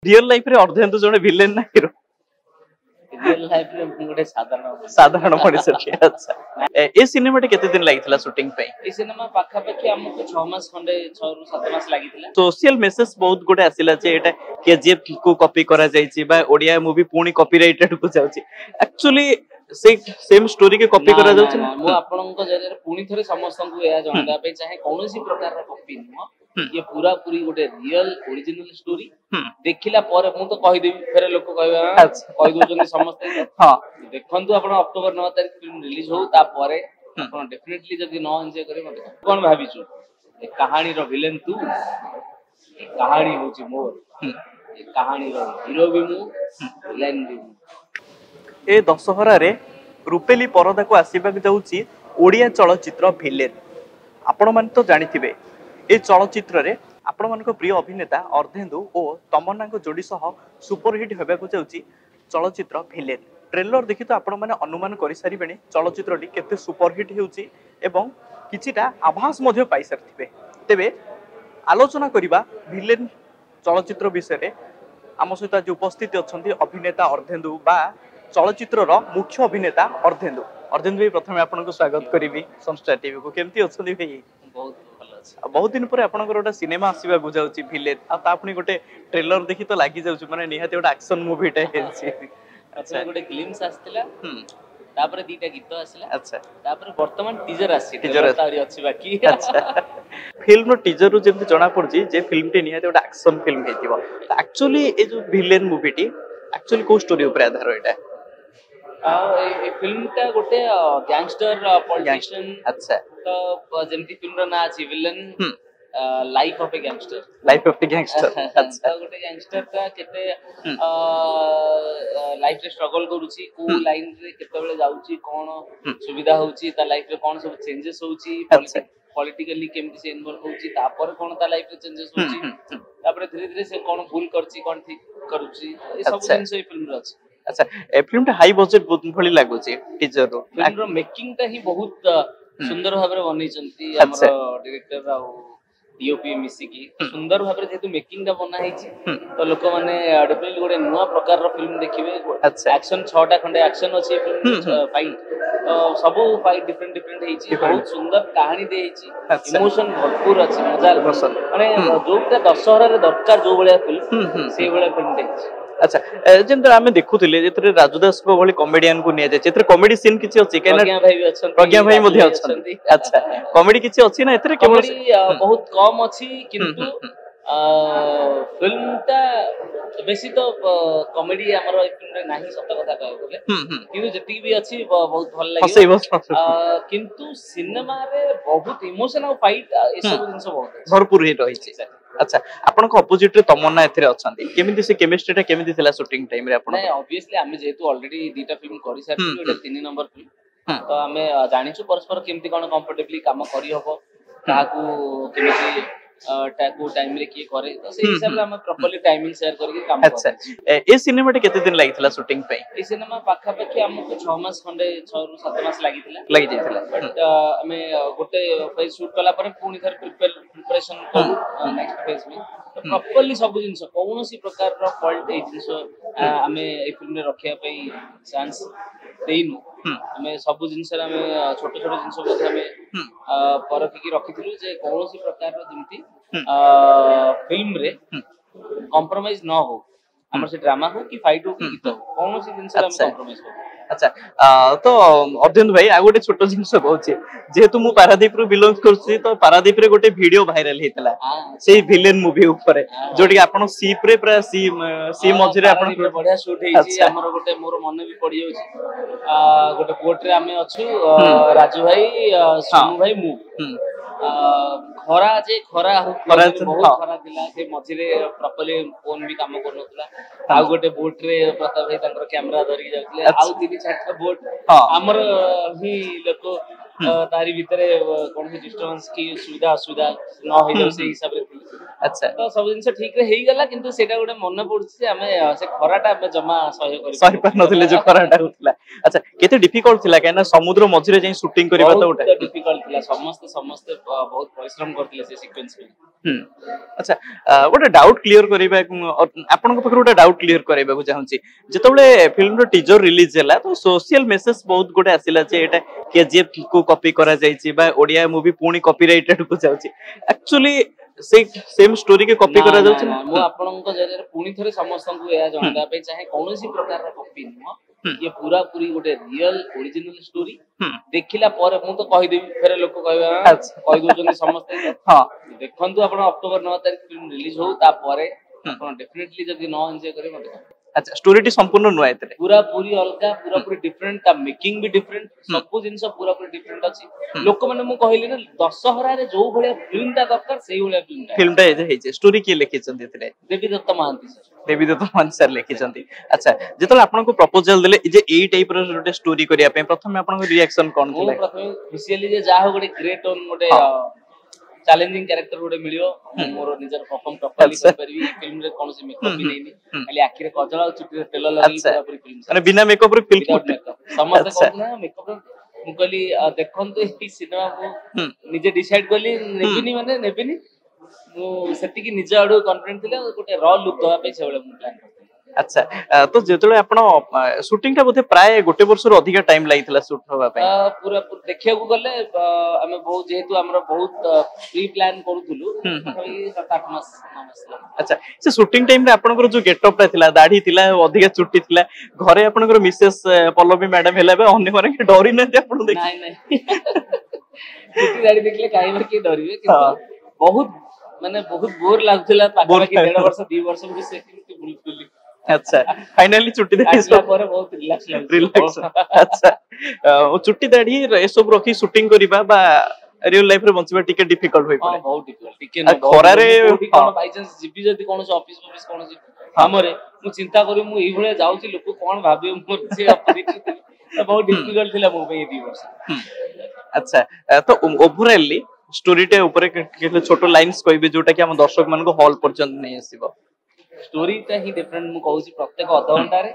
Real life रे अर्धेंदु जने villain ना हीरो रियल लाइफ रे गोटे साधारण मनुष्य के अच्छा ए सिनेमा टे केते दिन लागितला शूटिंग पे ए सिनेमा पाखा पाखी हमको 6 मास खंडे 6 रु 7 मास लागितला सोशल मेसेज बहुत गुडे आसिला जे एटा केजीएफ को कॉपी करा जायछि बा ओडिया मूवी पूणी कॉपीराइटेड को जाउछि एक्चुअली से सेम स्टोरी के कॉपी करा जाउछि मु आपनक जरे पूणी थरे समस्त को या जानबा पे चाहे कोनोसी प्रकार रा कॉपी न ये पूरा पूरी गोटे रियल ओरिजिनल स्टोरी देखिला पर मु तो कहि देबी फेरे लोक कहबा कहि दोछन समस्त हां देखंतु आपण अक्टोबर 9 तारिख फिल्म रिलीज हो ता परे आपण डेफिनेटली जदी न एन्जॉय करे मते कोन भाबिछु ए कहानी रो विलेन तू ए कहानी होची मोर ए कहानी रो हीरो भी मु विलेन भी ए दशहरा रे रुपेली परदा को आसीबा जाउची ओडिया चलचित्र विलेन आपण मन तो जानिथिबे ए चलचित्र रे आपण मन को प्रिय अभिनेता अर्धेंदु और तमन्ना को जोड़ी सह सुपरहिट होबा को जाउची चलचित्र विलेन ट्रेलर देखि तो आपण माने अनुमान करि सारी बेनी चलचित्र टी केते सुपरहिट हेउची एवं किछिटा आभास मध्ये पाई सरथिबे तेबे आलोचना करिबा विलेन चलचित्र विषय रे आम सहित जे उपस्थित अछंती अभिनेता अर्धेंदु बा चलचित्र रो मुख्य अभिनेता अर्धेंदु अर्धेंदु भाई प्रथमे आपन को स्वागत करिवि संस्था टीवी को केमती अछंती भाई बहुत भलो अछि बहुत दिन पर आपन गोटा सिनेमा आसीबा गुजाउची विलेन आ ता आपनी गोटे ट्रेलर देखि तो लागि जाउची माने निहाते गोटा एक्शन मूवी टा हेछि अच्छा गोटे ग्लिम्स आस्तिला तापर दीटा गीत आसिला अच्छा तापर वर्तमान टीजर आसी टीजर तारी अछि बाकी अच्छा फिल्म रो टीजर रो जेमति जणा पड़जी जे फिल्म टे निहाते गोटा एक्शन फिल्म हेतिबो एक्चुअली ए जो विलेन मूवी टी एक्चुअली को स्टोरी ऊपर आधार एटा ए फिल्म टा गोटे गैंगस्टर पॉलिटिशियन अच्छा तो जेमति फिल्म रो ना अछि villain life of A gangster अच्छा गोटे गैंगस्टर ता केते लाइफ रे स्ट्रगल करूची को लाइन रे केते बेले जाउची कोन सुविधा होउची ता लाइफ रे कोन सब चेंजेस होउची पॉलिटिकली केमति से इन्वॉल्व होउची तापर कोन ता लाइफ रे चेंजेस होउची तापर धीरे धीरे से कोन भूल करची कोन ठीक करूची ए सब जिंस ए फिल्म रो अछि अच्छा ए फिल्म टा हाई बजट भली लागुची टीजर रो फिल्म रो मेकिंग टा ही बहुत सुंदर भाबरे बनै चंती हमर डायरेक्टर आ डीओपी मिसी की सुंदर भाबरे जेतु मेकिंग टा बना हिची तो लोक माने डेफिनेटली गोटे नुवा प्रकार रो फिल्म देखिबे एक्शन 6 टा खंडे एक्शन अछि फिल्म फाइट तो सब फाइट डिफरेंट डिफरेंट हिची बहुत सुंदर कहानी दे हिची इमोशन भरपूर अछि मजा माने जोटा दशहरा रे दरकार जो बळिया फिल्म से बळिया फिल्म देखि अच्छा जेंतर हमें देखुथिले जेतरे राजुदास को भली कॉमेडियन को निया जाय जेतरे कॉमेडी सीन किछि अछि केना प्रज्ञा भाई भी अछन प्रज्ञा भाई मध्ये अछन अच्छा कॉमेडी किछि अछि ना एतरे केवल बहुत कम अछि किंतु फिल्म ता बेसी तो कॉमेडी हमर फिल्म रे नाही सत कथा कहै बोले किंतु जति भी अछि बहुत भल लागि किंतु सिनेमा रे बहुत इमोशन और फाइट ए सब जिंस बहुत भरपूर हिट होइछि अच्छा आपन को अपोजिट रे तमन्ना एथरे अछंती केमिति से केमिस्ट्री टा केमिति थिला शूटिंग टाइम रे आपन नहीं ऑब्वियसली हमें जेतु ऑलरेडी दीटा फिल्म करि सारथि एटा 3 नंबर फिल्म तो हमें जानिछु परस्पर केमिति कोन कंफर्टेबली काम करि हबो काकू केमिति टाकू टाइम रे की करे तो से हिसाब रे हम प्रॉपर्ली टाइमिंग शेयर करके काम अच्छा ए सिनेमा टे केते दिन लागितला शूटिंग पे ए सिनेमा पाखा पाखी हमको 6 मास खंडे 6 रु 7 मास लागितला बट हमें गोटे फेज शूट कला पर पूनी थर प्रिपरेशन करू नेक्स्ट फेज में तो प्रॉपर्ली सब जिंस कोनोसी प्रकार रो फॉल्ट ए जिंस हमें ए फिल्म रे रखिया पे चांस देइनु हमें सब जिंस रे हमें छोट छोट जिंस मध्ये हमें परखि की रखिथिलु जे कोनोसी प्रकार रो जिंती फिल्म रे कॉम्प्रोमाइज न हो हमर से ड्रामा हो कि फाइट हो कि गीत हो कोनोसी जिंस रे हम कॉम्प्रोमाइज हो अच्छा तो अर्धेंदु भाई आ गोटे छोट जिंस कहउची जेहेतु मु पारादीप रु बिलोंग करछि तो पारादीप रे गोटे वीडियो वायरल हेतला सेही विलेन मूवी ऊपर जोटी आपण सीप रे पूरा सी मझी रे आपण बढ़िया शूट हेछि हमर गोटे मोर मन भी पड़ी जाउछि गोटे बोट रे हमें अछु राजू भाई सोनू भाई मु खरा जे खरा बहुत खरा दिला से मझी रे प्रॉपर्ली फोन भी काम कर नथला आ गोटे बोट रे प्रताप भाई तांकर कैमरा धरि जाउतले आउ 3-4 बोट हमर ही लोक तारी भितरे कोन से डिस्टर्बेंस की सुविधा असुविधा न होई दो से हिसाब रे अच्छा तो सब जिंस ठीक रे हेई गला किंतु सेटा गोटे मन पड़छि जे हमें से खराटा हमें जमा सही पर नथिले जो खराटा होतला अच्छा केते डिफिकल्ट थिला केना समुद्र मझी रे जाई शूटिंग करबा तो गोटे डिफिकल्ट थिला समस्त बहुत परिश्रम करथिले से सीक्वेंस में अच्छा गोटे डाउट क्लियर करबा आपन पाखर गोटे डाउट क्लियर करबा चाहूची जेतबेले फिल्म रो टीजर रिलीज होला तो सोशल मेसेज बहुत गोटे आसिला जे एटा केजीएफ को कॉपी करा जायछि बा ओडिया मूवी पुणी कॉपीराइटेड को जाउछि एक्चुअली से सेम स्टोरी के कॉपी करा जाउछि मु आपनक जरिए पुणी थरे समस्त को या जानबा पे चाहे कोनोसी प्रकार रा कॉपी न ये पूरा पूरी गोटे रियल ओरिजिनल स्टोरी देखिला पर मु तो कहि देबी फेरे लोक कहबा कहि दोजन समस्त हां देखंतु आपण अक्टोबर 9 तारिख फिल्म रिलीज हो ता परे आपण डेफिनेटली जदी न एन्जॉय करे मते अच्छा स्टोरी टी संपूर्ण नुआ एतरे पूरा पूरी अलगा पूरा पूरी डिफरेंट ता मेकिंग भी डिफरेंट सब जिंस पूरा पूरी डिफरेंट अछि लोक माने मु कहिली ना दशहरा रे जो भले फिल्म ता दरकार सेही भले फिल्म ता जे हेचे स्टोरी के लिखि चंदी एतरे देवी दत्त महांती सर देवी दत्त महांती सर लिखि चंदी अच्छा जेतल आपन को प्रपोजल देले जे एई टाइप रो गोटे स्टोरी करिया पे प्रथम आपन को रिएक्शन कोन थिला प्रथम स्पेशली जे जा हो गोटे ग्रेट ओन गोटे चैलेंजिंग कैरेक्टर गोटे मिलियो मोर निजर परफॉर्म प्रॉपर्ली कर परबी फिल्म रे कोनोसी मेकअप भी नैनी खाली आखि रे कजल और चुटी रे तेल लगी पूरा पूरी फिल्म माने बिना मेकअप रे फिल्म समस्त कहना मेकअप मु कहली देखंतु ई सिनेमा मु निजे डिसाइड करली नेबिनी माने नेबिनी मु सेति की निज आडू कॉन्फिडेंट थिले गोटे रॉ लुक दवा पे सेबले मु प्लान करथि अच्छा तो जेतले आपण शूटिंग टा बोथे प्राय गोटे वर्ष रो अधिक टाइम लागितला शूट होबा पे पूरा देखिया को गले हमें बहुत जेहेतु हमरा बहुत प्री प्लान करूथुलु 7-8 मास अच्छा से शूटिंग टाइम रे आपनकर जो गेटअप टा थिला दाढ़ी थिला अधिक चुट्टी थिला घरे आपनकर मिसेस पल्लवी मैडम हेला बे अन्य माने के डरी न आपन देख नहीं नहीं चुट्टी दाढ़ी देखले काई बार के डरिवे किंतु बहुत माने बहुत बोर लागथिला पाखा की 1.5 वर्ष 2 वर्ष भी से बिल्कुल अच्छा फाइनली चुट्टी दाढ़ी सब पर बहुत रिलैक्स रिलैक्स अच्छा ओ चुट्टी दाढ़ी ए सब रखी शूटिंग करिबा बा रियल लाइफ रे बंचिबा टिके डिफिकल्ट होई पड़े बहुत डिफिकल्ट टिके खरा रे कोन बाय चांस जीबी जदी कोन ऑफिस कोन हमरे मु चिंता करी मु एई भले जाउची लोक कोन भाबे मु से अपोजिट बहुत डिफिकल्ट थिला मो पे 2 वर्ष अच्छा तो ओवरऑली स्टोरी टे ऊपर के छोटो लाइंस कहबे जोटा कि हम दर्शक मान को हॉल पर्यंत नहीं आसीबो स्टोरी ता ही डिफरेंट मु कहूची प्रत्येक आधा घंटा रे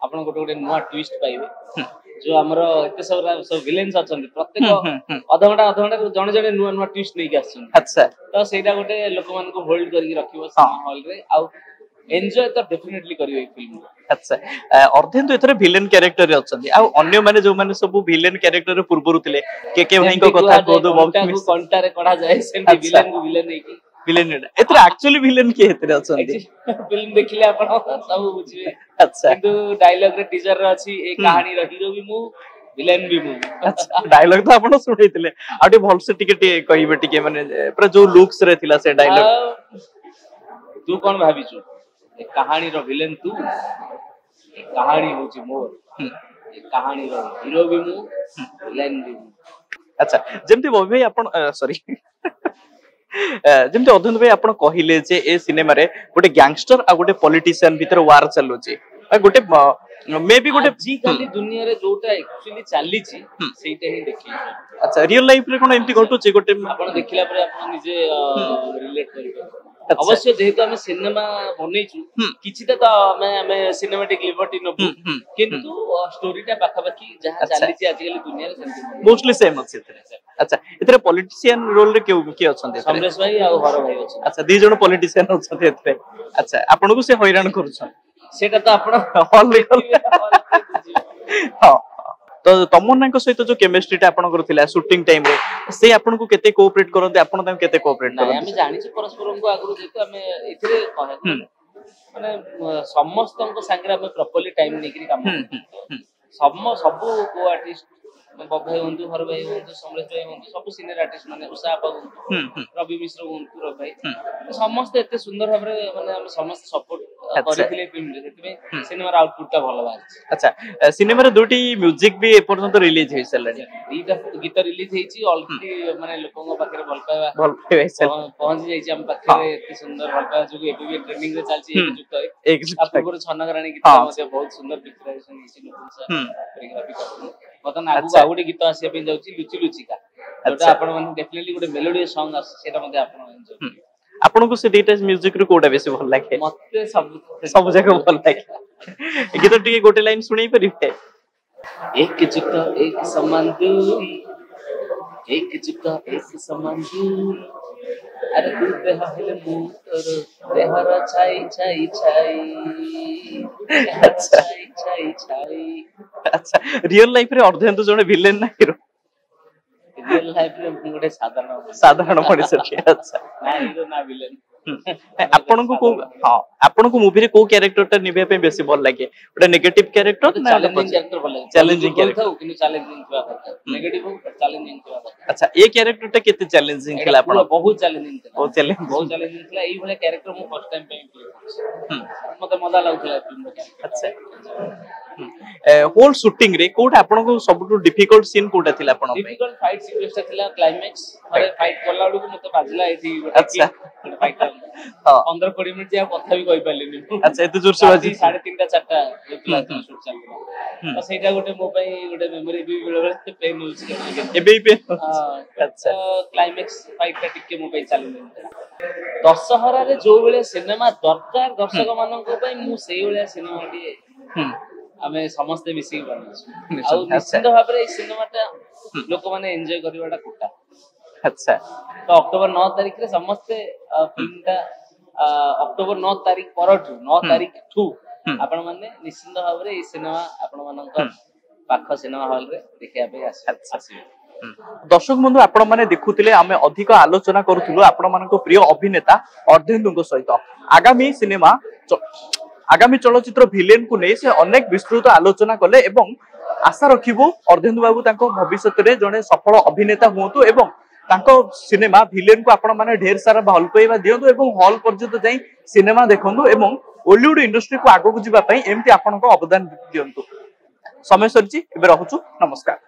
आपण गोटे गोटे नुवा ट्विस्ट पाइबे जो हमरो एते सब विलेन्स अछन प्रत्येक आधा घंटा जणे जणे नुवा नुवा ट्विस्ट नै के आछन अच्छा तो सेटा गोटे लोक मान को होल्ड करी रखिबो सिनेमा हॉल रे आ एन्जॉय तो डेफिनेटली करियो ए फिल्म अच्छा अर्धेन तो एथरे विलेन कैरेक्टर अछन आ अन्य माने जो माने सब विलेन कैरेक्टर पूर्वरु थिले के भाई को कथा को दो बहुत कंटा रे कढा जाय सेंटी विलेन को विलेन नै की विलेन एथरे एक्चुअली विलेन के एथरे अछन फिल्म देखिले आपण सब बुझिबे अच्छा किंतु डायलॉग रे टीजर रे अछि ए कहानी रे हीरो भी मु विलेन भी मु अच्छा डायलॉग तो आपण सुनैतिले आटे भल से टिके कहिबे टिके माने पूरा जो लुक्स रे थिला से डायलॉग तू कोन भाबिछु ए कहानी रो विलेन तू ए कहानी होची मोर ए कहानी रो हीरो भी मु विलेन भी अच्छा जेमति भाई आपण सॉरी जेमति अधुन भाई आपण कहिले जे ए सिनेमा रे गोटे गैंगस्टर आ गोटे पॉलिटिशियन भीतर वार चलु छी गोटे मे बी गोटे जी खाली दुनिया रे जोटा एक्चुअली चाली छी सेटा ही देखि अच्छा रियल लाइफ रे कोन एंटी घटु छी गोटे आपण देखिला पर आपण निजे रिलेट करि अवश्य जेहेतु हमें सिनेमा बनैछु किछिटा तो हमें सिनेमैटिक लिबर्टी नबु किंतु स्टोरीटा पाखा पाखी जहां चाली छी आजकल दुनिया रे सेंटी मोस्टली सेम अछि अच्छा इतरे पॉलिटिशियन रोल रे के अछन समरेश भाई आ हर भाई अछन अच्छा दी जण पॉलिटिशियन अछन एतरे अच्छा आपन को से हैरान करूछन सेटा तो आपण हॉल लेवल हां तो तमन्ना को सहित जो केमिस्ट्री टा आपन करथिला शूटिंग टाइम रे से आपन को केते कोऑपरेट करते आपन ताम केते कोऑपरेट करते हम जानि छी परस्पर को आगु जेतो हम एथिरे कहे माने समस्त को संगे हम प्रॉपर्ली टाइम नेकरी काम सब को आर्टिस्ट बभाई होंतु हर भाई होंतु समरेश भाई होंतु सब सीनियर आर्टिस्ट माने उषा आपा रवि मिश्र होंतु रवि भाई समस्त एते सुंदर भाबरे माने हम समस्त सपोर्ट करिथिले फिल्म रे सेति सिनेमा आउटपुट ता भलो बाहर अच्छा सिनेमा रे दुटी म्यूजिक भी ए पर्यंत रिलीज होई सलानी ईटा गीत रिलीज हेची ऑलरेडी माने लोकन पाखरे भल पावा पहुंच जाईची हम पाखरे एते सुंदर भल पावा जो एबी ट्रेनिंग रे चलची एक जुक्त आपको छनगराणी गीत मध्ये बहुत सुंदर पिक्चराइजेशन हेची लोकन सर कोरियोग्राफी करथि बतन आगु आउडी गीत आसी पे जाउची लुची लुचिका जोटा आपण माने डेफिनेटली गुटे मेलोडी सॉन्ग आसी सेटा मध्ये आपण एन्जॉय आपन को से डेटा म्यूजिक रे कोडा बेसी भल लागे मते सब जगह भल लागे गीत टिके गोटे लाइन सुनै परिबे एक जुक्त एक समान दूरी एक जुक्त एक समान दूरी अरे तू देह हेले मु तोर देहर छाई छाई छाई देहर अच्छा छाई छाई छाई। अच्छा रियल लाइफ रे अर्धेन्दु जने विलेन ना हिरो रियल लाइफ रे मु गोटे साधारण मଣିଷ टे अच्छा ना हिरो ना विलेन। आपण को हां आपण को मूवी रे को कैरेक्टर टा निभे पे बेसी भल लागे ओटा नेगेटिव कैरेक्टर ना चैलेंजिंग कैरेक्टर भल लागे चैलेंजिंग कैरेक्टर हो किनु चैलेंजिंग थिबा दरकार नेगेटिव हो चैलेंजिंग थिबा दरकार। अच्छा ए कैरेक्टर टा केते चैलेंजिंग थिला आपण बहुत चैलेंजिंग थिला बहुत चैलेंजिंग थिला एई भले कैरेक्टर मु फर्स्ट टाइम पे प्ले मते मजा लागुला फिल्म रे। अच्छा होल शूटिंग रे कोटा आपण को सबटु डिफिकल्ट सीन कोटा थिला आपण डिफिकल्ट फाइट सीक्वेंस थिला क्लाइमैक्स अरे फाइट कोला लडू मते बाजला एठी अच्छा फाइट हां 15-20 मिनिट या कथा भी कहि पालेनी। अच्छा एते जोर से बाजी 3:30 4टा जोतला शूट चलला तो सेटा गोटे मो पई गोटे मेमोरी भी बेले बेले पेन होछ एबे पे अच्छा क्लाइमैक्स फाइट का टिके मो पई चालू दशहरा रे जो बेले सिनेमा दरकार दर्शक मानन को पई मु सेई बेले सिनेमा डी आमे समस्त मिसी बनछु आ निश्चित भाबरे ए सिनेमाटा लोक माने एन्जॉय करबाटा कोटा। अच्छा तो अक्टोबर 9 तारिख रे समस्त फिल्मटा अक्टोबर 9 तारिख परठु 9 तारिख ठु आपण माने निश्चित भाबरे ए सिनेमा आपण मानन पाख सिनेमा हॉल रे देखिया पे आसी। दर्शक बंधु आपण माने देखुतिले आमे अधिक आलोचना करूथुलु आपण मानको प्रिय अभिनेता अर्धेन्दुଙ୍କ सहित आगामी चलचित्र भिलेन को नै से अनेक विस्तृत आलोचना कले एवं आशा रखिबु अर्धेन्दु बाबू तांको भविष्यत रे जने सफल अभिनेता हुंतु एवं तांको सिनेमा भिलेन को आपण माने ढेर सारा भल पाइबा दियंतु एवं हॉल पर्यंत जाई सिनेमा देखंतु एवं बॉलीवुड इंडस्ट्री को आगो को जिबा पई एम्ति आपनको अवदान दियंतु। समय सरची एबे रहउछु नमस्कार।